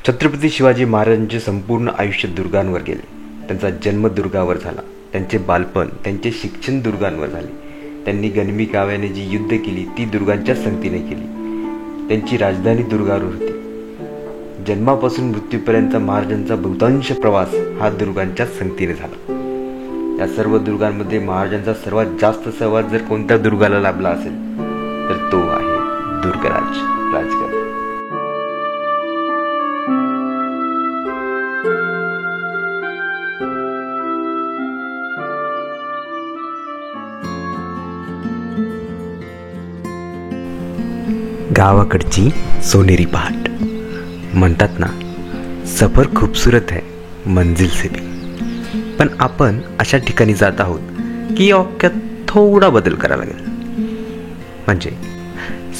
छत्रपती शिवाजी महाराजांचे संपूर्ण आयुष्य दुर्गांवर गेले. त्यांचा जन्म दुर्गावर झाला. त्यांचे बालपण, त्यांचे शिक्षण दुर्गांवर झाले. त्यांनी गनिमी काव्याने जी युद्ध केली ती दुर्गांच्याच संगतीने केली. त्यांची राजधानी दुर्गावर होती. जन्मापासून मृत्यूपर्यंत महाराजांचा बहुतांश प्रवास हा दुर्गांच्याच संगतीने झाला. या सर्व दुर्गांमध्ये महाराजांचा सर्वात जास्त सहवास जर कोणत्या दुर्गाला लाभला असेल तर तो आहे दुर्गराज राजगड. गावाकडची सोनेरी पहाट. म्हणतात ना, सफर खूबसूरत है मंजिल से भी. पण आपण अशा ठिकाणी जात आहोत की वाक्यात थोडा बदल करावा लागेल. म्हणजे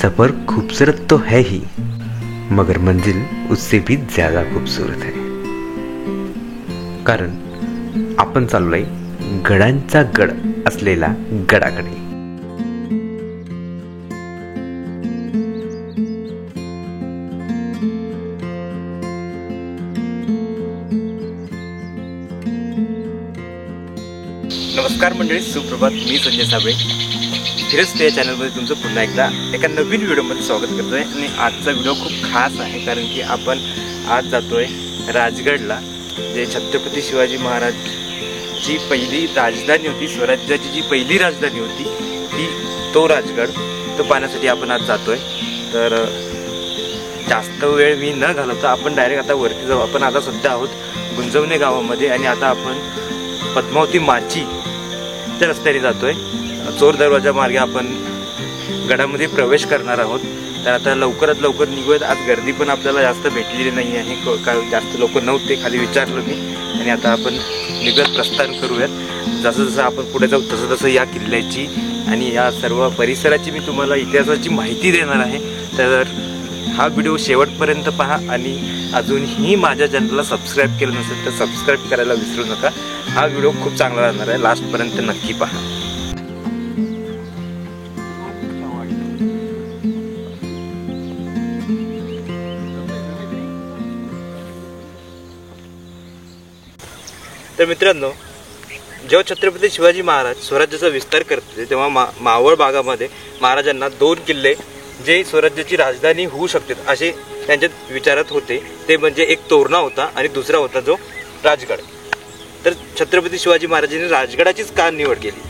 सफर खूबसूरत तो है ही, मगर मंजिल उससे भी ज्यादा खूबसूरत है. कारण आपण चाललोय गडांचा गड असलेला गडाकडे. नमस्कार मंडळी, सुप्रभात. मी संजय साबळे. फिरस्त या चॅनलमध्ये तुमचं पुन्हा एकदा एका नवीन व्हिडिओमध्ये स्वागत करतो आहे. आणि आजचा व्हिडिओ खूप खास आहे, कारण की आपण आज जातो आहे राजगडला. जे छत्रपती शिवाजी महाराजची पहिली राजधानी होती, स्वराज्याची जी पहिली राजधानी होती तो राजगड, तो पाहण्यासाठी आपण आज जातो आहे. तर जास्त वेळ मी न घालवता आपण डायरेक्ट आता वरती जाऊ. आपण आता सध्या आहोत गुंजवणे गावामध्ये आणि आता आपण पद्मावती माची त्या रस्त्याने जातोय. चोर दरवाजा मार्गे आपण गडामध्ये प्रवेश करणार आहोत. तर आता लवकरात लवकर निघूयात. आज गर्दी पण आपल्याला जास्त भेटलेली नाही आहे, जास्त लोक नव्हते, खाली विचारलं मी. आणि आता आपण निघत प्रस्थान करूयात. जसं जसं आपण पुढे जाऊ तसं तसं या किल्ल्याची आणि या सर्व परिसराची मी तुम्हाला इतिहासाची माहिती देणार आहे. तर हा व्हिडिओ शेवटपर्यंत पहा आणि अजूनही माझ्या चॅनलला सबस्क्राईब केलं नसेल तर सबस्क्राईब करायला विसरू नका. हा व्हिडिओ खूप चांगला राहणार आहे, लास्टपर्यंत नक्की पहा. तर मित्रांनो, जेव्हा छत्रपती शिवाजी महाराज स्वराज्याचा विस्तार करत होते तेव्हा मावळ भागामध्ये महाराजांना 2 किल्ले जे स्वराज्याची राजधानी होऊ शकतात असे त्यांच्या विचारात होते. ते म्हणजे एक तोरणा होता आणि दुसरा होता जो राजगड. तर छत्रपती शिवाजी महाराजांनी राजगडाचीच का निवड केली.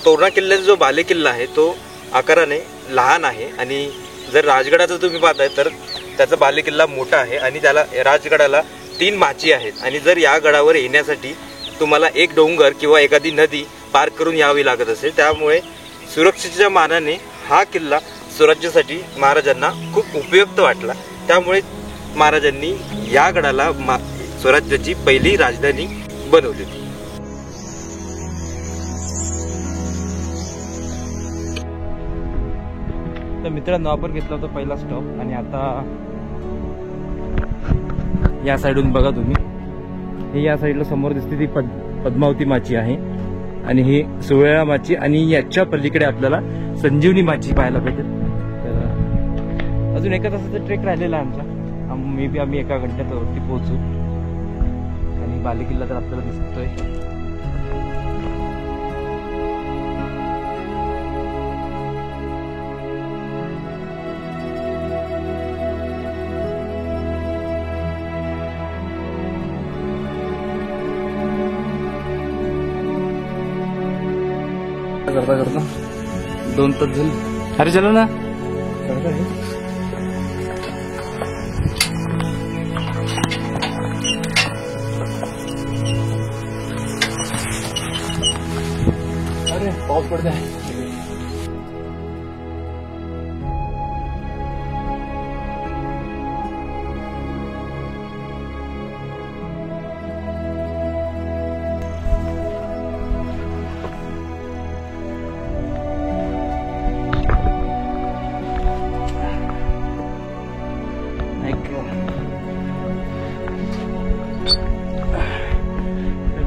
तोरणा किल्ल्याचा जो बाले किल्ला आहे तो आकाराने लहान आहे आणि जर राजगडाचा तुम्ही पाहताय तर त्याचा बाले किल्ला मोठा आहे आणि त्याला राजगडाला 3 माची आहेत. आणि जर या गडावर येण्यासाठी तुम्हाला एक डोंगर किंवा एखादी नदी पार करून यावी लागत असेल, त्यामुळे सुरक्षेच्या मानाने हा किल्ला स्वराज्यासाठी महाराजांना खूप उपयुक्त वाटला. त्यामुळे महाराजांनी या गडाला स्वराज्याची पहिली राजधानी बनवली होती. तर मित्रांनो, आपण घेतला होता पहिला स्टॉप आणि आता या साईडून बघा तुम्ही, हे या साईडला समोर दिसते ती पद्मावती माची आहे आणि ही सुवेळा माची आणि याच्या पलीकडे आपल्याला संजीवनी माची पाहायला भेटेल. तर अजून एका तासाचा ट्रेक राहिलेला आहे आमचा. मे बी आम्ही एका घंट्यात वरती पोहोचू आणि बालेकिल्ला तर आपल्याला दिसतोय. करता करता 2 तास झाले. अरे चला ना. अरे पाऊस पडता है.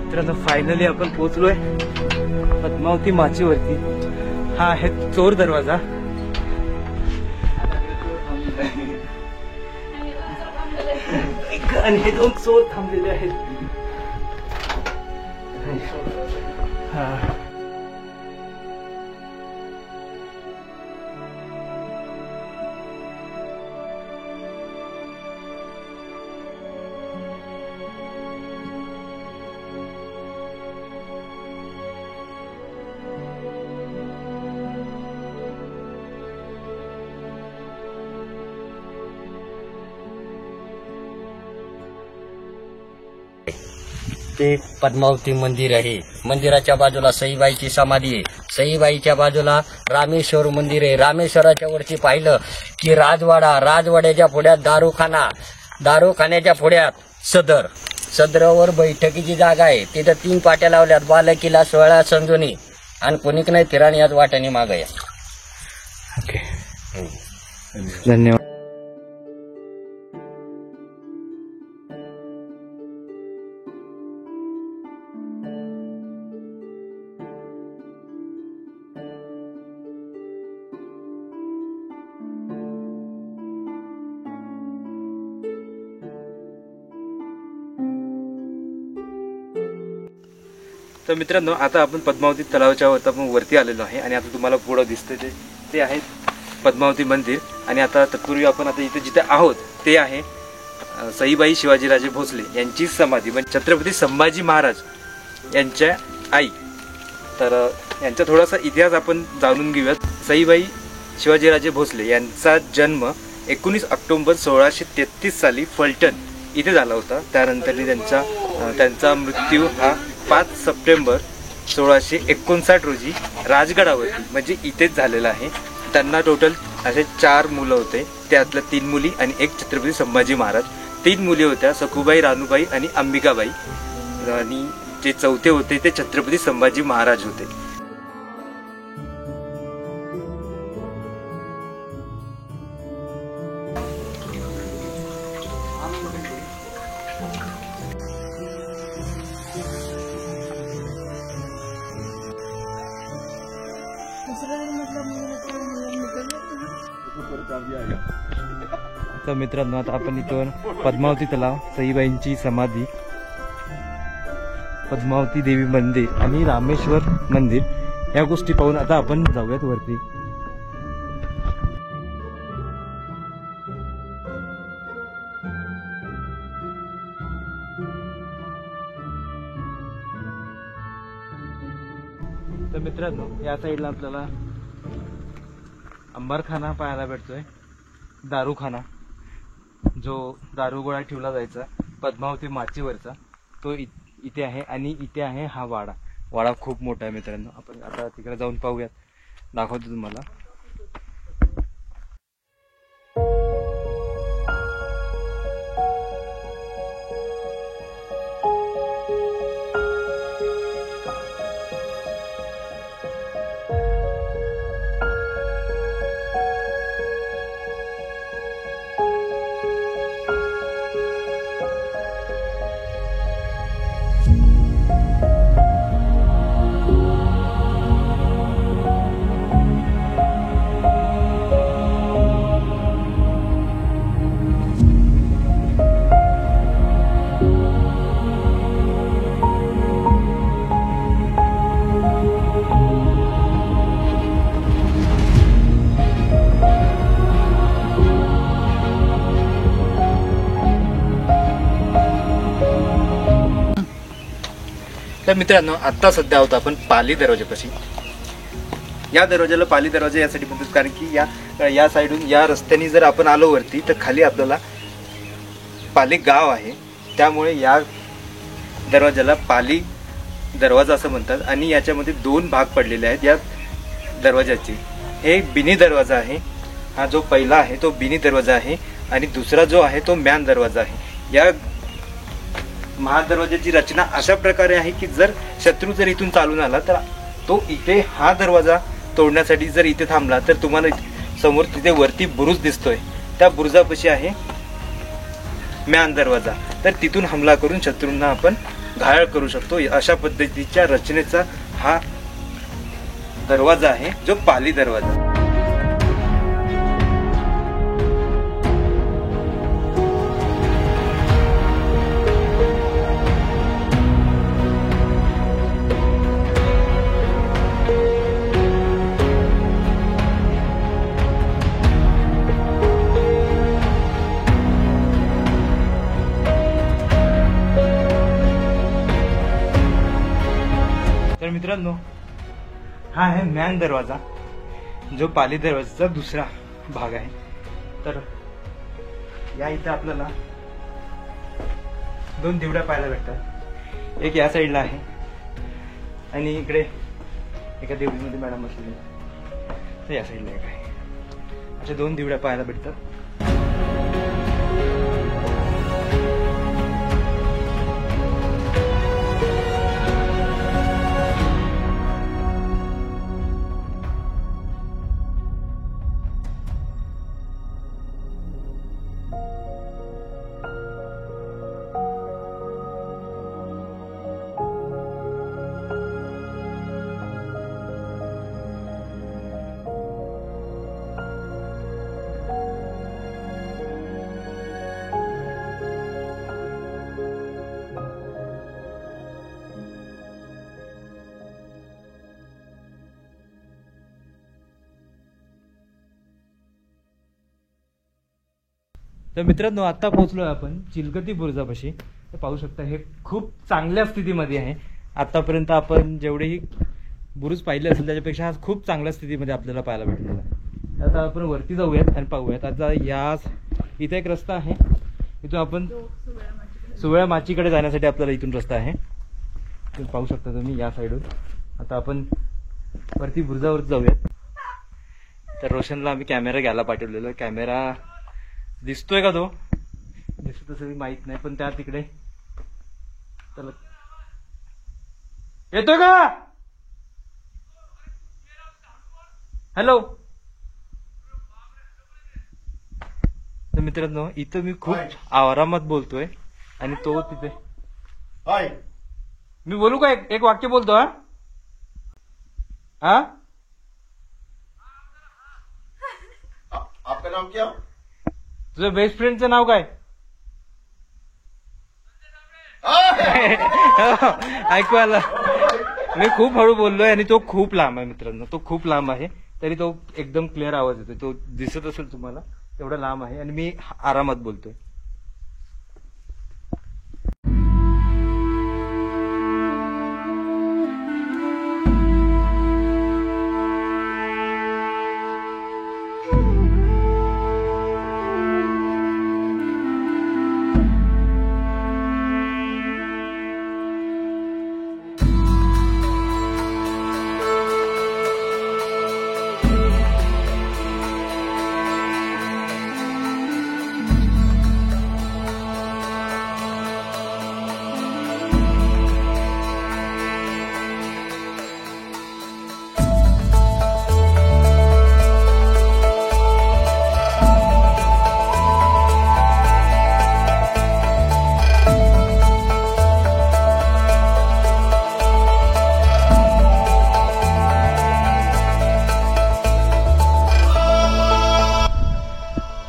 मित्रांनो, फायनली आपण पोहोचलोय पद्मावती माचीवरती. हा आहे चोर दरवाजा. आणि हे दोन चोर थांबलेले आहेत. ते पद्मावती मंदिर आहे. मंदिराच्या बाजूला सईबाईची समाधी आहे. सईबाईच्या बाजूला रामेश्वर मंदिर आहे. रामेश्वराच्या वरती पाहिलं की राजवाड्याच्या पुढ्यात दारूखान्याच्या पुढ्यात सदरावर बैठकीची जागा आहे. तिथं 3 पाट्या लावल्यात. बालकीला 16 संजोनी आणि कोणीक नाही फिराणी याच वाट्याने माग या. धन्यवाद. तर मित्रांनो, आता आपण पद्मावती तलावाच्या वरती आलेलो आहे आणि आता तुम्हाला पुढं दिसते ते आहे पद्मावती मंदिर. आणि आता तत्पूर्वी आपण आता इथे जिथे आहोत ते आहे सईबाई शिवाजीराजे भोसले यांची समाधी, म्हणजे छत्रपती संभाजी महाराज यांच्या आई. तर यांचा थोडासा इतिहास आपण जाणून घेऊयात. सईबाई शिवाजीराजे भोसले यांचा जन्म 19 ऑक्टोबर 1633 साली फलटण इथे झाला होता. त्यानंतर त्यांचा मृत्यू हा 5 सप्टेंबर 1659 रोजी राजगडावरती म्हणजे इथेच झालेला आहे. त्यांना टोटल असे 4 मुलं होते. त्यातल्या 3 मुली आणि 1 छत्रपती संभाजी महाराज. 3 मुली होत्या, सखुबाई, रानूबाई आणि अंबिकाबाई. आणि जे चौथे होते ते छत्रपती संभाजी महाराज होते. तर मित्रांनो, आता आपण इथून पद्मावती तलाव, सईबाईंची समाधी, पद्मावती देवी मंदिर आणि रामेश्वर मंदिर या गोष्टी पाहून आता आपण जाऊयात वरती. तर मित्रांनो, या साईडला आपल्याला अंबारखाना पाहायला भेटतोय. दारूखाना, जो दारूगोळा ठेवला जायचा पद्मावती माचीवरचा, तो इथे आहे. आणि इथे आहे हा वाडा खूप मोठा आहे मित्रांनो. आपण आता तिकडे जाऊन पाहूयात, दाखवतो तुम्हाला. तर मित्रांनो, आता सध्या आहोत आपण पाली दरवाजापाशी. या दरवाजाला पाली दरवाजा यासाठी म्हणतात कारण की या साईडून या रस्त्याने जर आपण आलो वरती तर खाली आपल्याला पाली गाव आहे. त्यामुळे या दरवाजाला पाली दरवाजा असं म्हणतात. आणि याच्यामध्ये 2 भाग पडलेले आहेत या दरवाजाचे. हे बिनी दरवाजा आहे. हा जो पहिला आहे तो बिनी दरवाजा आहे आणि दुसरा जो आहे तो म्यान दरवाजा आहे. या महादरवाजाची रचना अशा प्रकारे आहे की जर शत्रू जर इथून चालून आला तर तो इथे हा दरवाजा तोडण्यासाठी जर इथे थांबला तर तुम्हाला समोर तिथे वरती बुरुज दिसतोय, त्या बुरुजापाशी आहे म्यान दरवाजा. तर तिथून हमला करून शत्रूंना आपण घायल करू शकतो. अशा पद्धतीच्या रचनेचा हा दरवाजा आहे जो पाली दरवाजा. मित्रांनो, हा आहे मॅन दरवाजा, जो पाली दरवाजाचा दुसरा भाग आहे. तर या इथे आपल्याला 2 दिवड्या पाहायला भेटतात. एक या साईडला आहे आणि इकडे एका देवळीमध्ये मॅडम बसलेली, तर या साईडला एक आहे. अशा 2 दिवड्या पाहायला भेटतात. तर मित्रांनो, आता पोहोचलोय आपण चिलकती बुरुजापाशी. तर पाहू शकता हे खूप चांगल्या स्थितीमध्ये आहे. आतापर्यंत आपण जेवढेही बुरुज पाहिले असेल त्याच्यापेक्षा हा खूप चांगल्या स्थितीमध्ये आपल्याला पाहायला भेटलेला आहे. आता आपण वरती जाऊयात आणि पाहूयात. आता या इथे एक रस्ता आहे, इथून आपण सुवळ्या माचीकडे जाण्यासाठी आपल्याला इथून रस्ता आहे. तुम्ही पाहू शकता तुम्ही या साईडून. आता आपण वरती बुरुजावर जाऊयात. तर रोशनला आम्ही कॅमेरा घ्यायला पाठवलेला. कॅमेरा दिसतोय का, तो दिसतो तसं माहित नाही, पण त्या तिकडे चला येतोय का? हॅलो. तर मित्रांनो, इथं मी खूप आरामात बोलतोय आणि तो तिथे. मी बोलू का? एक वाक्य बोलतो. हा, आपका नाम क्या? तुझं बेस्ट फ्रेंडचं नाव काय? ऐकू आलं. मी खूप हळू बोललोय आणि तो खूप लांब आहे मित्रांनो. तो खूप लांब आहे, तरी तो एकदम क्लिअर आवाज येतोय. तो दिसत असेल तुम्हाला, एवढा लांब आहे आणि मी आरामात बोलतोय.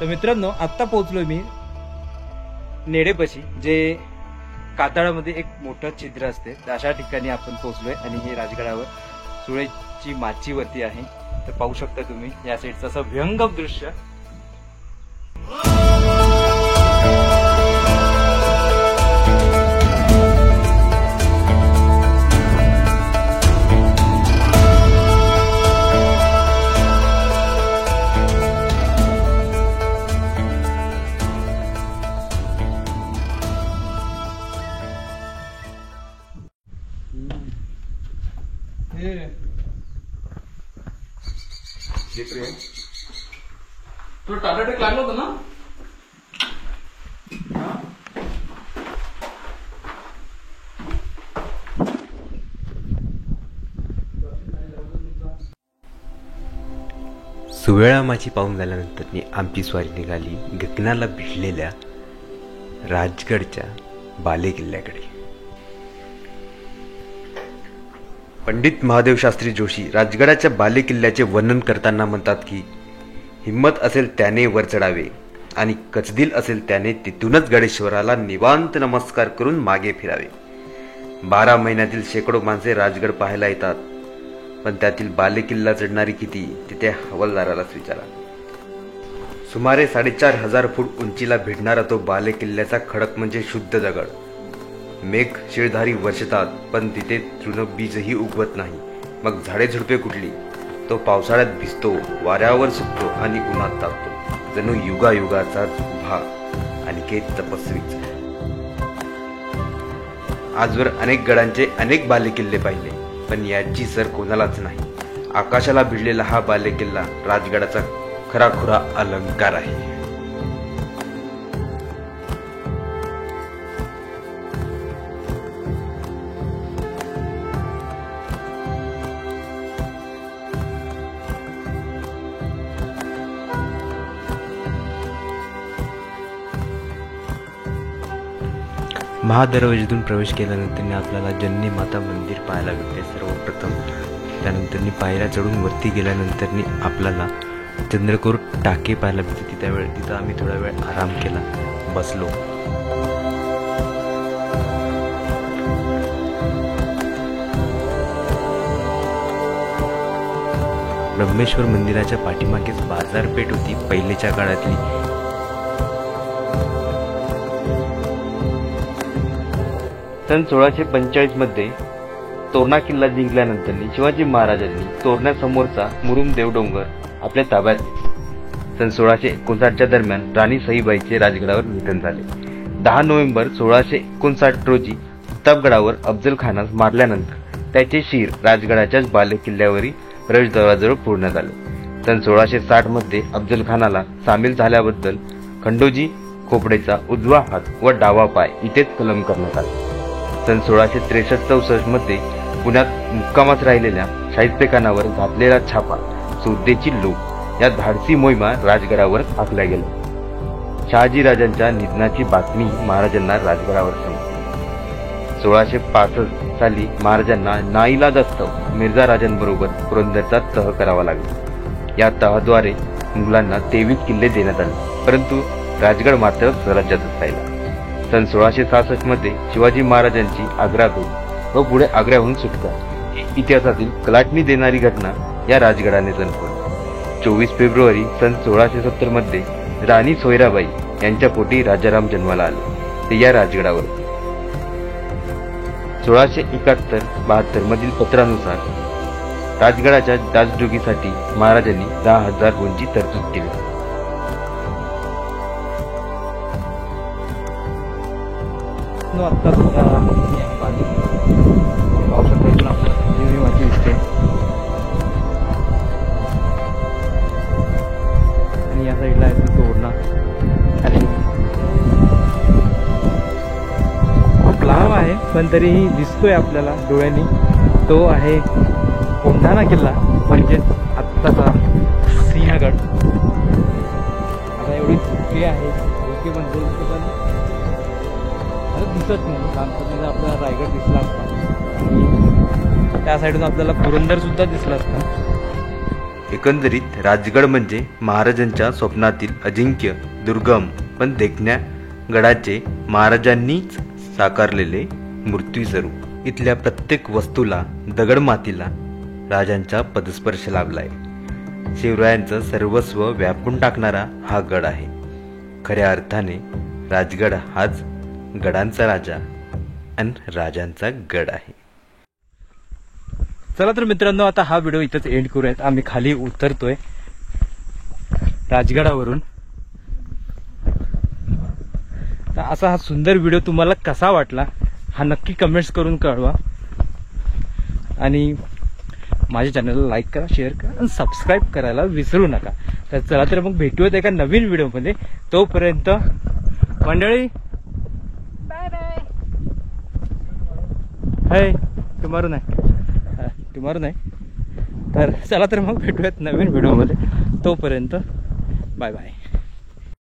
तर मित्रांनो, आत्ता पोहोचलोय मी नेडेपाशी, जे कातळामध्ये एक मोठं छिद्र असते, अशा ठिकाणी आपण पोहोचलोय. आणि हे राजगडावर सुळेची माची वरती आहे. तर पाहू शकता तुम्ही या साईडचं असं भयंकर दृश्य. तो टाटा टेक लागला होता ना? सुवेळा माची पाहून झाल्यानंतर आमची स्वारी निघाली गगनाला भिडलेल्या राजगडच्या बाले किल्ल्याकडे. पंडित महादेव शास्त्री जोशी राजगडाच्या बाले किल्ल्याचे वर्णन करताना म्हणतात की, हिम्मत असेल त्याने वर चढावे आणि कचदिल असेल त्याने तिथूनच गडेश्वराला निवांत नमस्कार करून मागे फिरावे. 12 महिन्यातील शेकडो माणसे राजगड पाहायला येतात, पण त्यातील बाले किल्ला चढणारी किती ते त्या हवालदारालाच विचारा. सुमारे 4,500 फूट उंचीला भिडणारा तो बाले किल्ल्याचा खडक म्हणजे शुद्ध दगड. मेघ शिळधारी वर्षतात, पण तिथे तृण बीजही उगवत नाही. मग झाडे झुडपे कुठली? तो पावसाळ्यात भिजतो, वाऱ्यावर सुकतो आणि उन्हात तापतो. जणू युगायुगाचाच उभा अनिकेत तपस्वीच. आजवर अनेक गडांचे अनेक बालेकिल्ले पाहिले, पण याची सर कोणालाच नाही. आकाशाला भिडलेला हा बालेकिल्ला राजगडाचा खराखुरा अलंकार आहे. महादरवाजेतून प्रवेश केल्यानंतर आपल्याला जननी माता मंदिर पाहायला भेटते सर्वप्रथम. त्यानंतर पायऱ्या चढून वरती गेल्यानंतर आपल्याला चंद्रकोर टाके पाहायला भेटते. तिथं आम्ही थोडा वेळ आराम केला, बसलो. ब्रह्मेश्वर मंदिराच्या पाठीमागेच बाजारपेठ होती पहिलेच्या काळातली. सन 1645 मध्ये तोरणा किल्ला जिंकल्यानंतर शिवाजी महाराजांनी तोरण्यासमोरचा मुरुम देवडोंगर आपल्या ताब्यात घेतला. सन 1659 दरम्यान राणी सईबाईचे राजगडावर निधन झाले. 10 नोव्हेंबर 1659 रोजी प्रतापगडावर अफजल खानास मारल्यानंतर त्याचे शिर राजगडाच्याच बालेकिल्ल्यावरील प्रवेशद्वाराजवळ फोडण्यात आले. सन 1660 मध्ये अफजल खानाला सामील झाल्याबद्दल खंडोजी खोपडेचा उजवा हात व डावा पाय इथेच कलम करण्यात आले. सन 1663-64 मध्ये पुण्यात मुक्कामात राहिलेल्या शाहिस्तेखानावर घातलेला छापा, सौदेची लूट या धाडसी मोहिमा राजगडावर आखल्या गेल्या. शहाजीराजांच्या निधनाची बातमी महाराजांना राजगडावर समजली. 1665 साली महाराजांना नाईलाजास्तव मिर्झा राजांबरोबर पुरंदरचा तह करावा लागला. या तहाद्वारे मुघलांना 23 किल्ले देण्यात आले, परंतु राजगड मात्र स्वराज्यातच राहिला. सन 1666 मध्ये शिवाजी महाराजांची आग्रा भेट व पुढे आग्र्याहून सुटका इतिहासातील कलाटणी देणारी घटना या राजगडाने जन्मली. 24 फेब्रुवारी सन 1670 मध्ये राणी सोयराबाई यांच्या पोटी राजाराम जन्माला आले. ते या राजगडावर. 1671-72 मधील पत्रानुसार राजगडाच्या डागडुजीसाठी महाराजांनी 10,000 गुंची तरतूद केली. आता पावसात माझी दिसते आणि या साईडला आहे तोरणा. खूप लांब आहे पण तरीही दिसतोय आपल्याला डोळ्यांनी. तो आहे कोंढाणा किल्ला, म्हणजे आत्ताचा सिंहगड. आता एवढी धुके आहे, धुके म्हणजे पण दिसत नाही. लांबपर्यंत आपल्याला रायगड दिसला असता, त्या साईडून आपल्याला पुरंदर सुद्धा दिसला असता. एकंदरीत राजगड म्हणजे महाराजांच्या स्वप्नातील अजिंक्य, दुर्गम पण देखण्या गडाचे महाराजांनीच साकारलेले मूर्ती स्वरूप. इथल्या प्रत्येक वस्तूला, दगडमातीला राजांचा पदस्पर्श लाभलाय. शिवरायांचं सर्वस्व व्यापून टाकणारा हा गड आहे. खऱ्या अर्थाने राजगड हाच गडांचा राजा आणि राजांचा गड आहे. चला तर मित्रांनो, आता हा व्हिडिओ इथंच एंड करूयात. आम्ही खाली उतरतोय राजगडावरून. तर असा हा सुंदर व्हिडिओ तुम्हाला कसा वाटला हा नक्की कमेंट्स करून कळवा. आणि माझ्या चॅनलला लाईक करा, शेअर करा आणि सबस्क्राईब करायला विसरू नका. तर चला तर मग भेटूयात एका नवीन व्हिडिओमध्ये. तोपर्यंत मंडळी बाय बाय. हाय टुमारो नाही. तर चला तर मग भेटूयात नवीन व्हिडिओमध्ये. तोपर्यंत बाय बाय.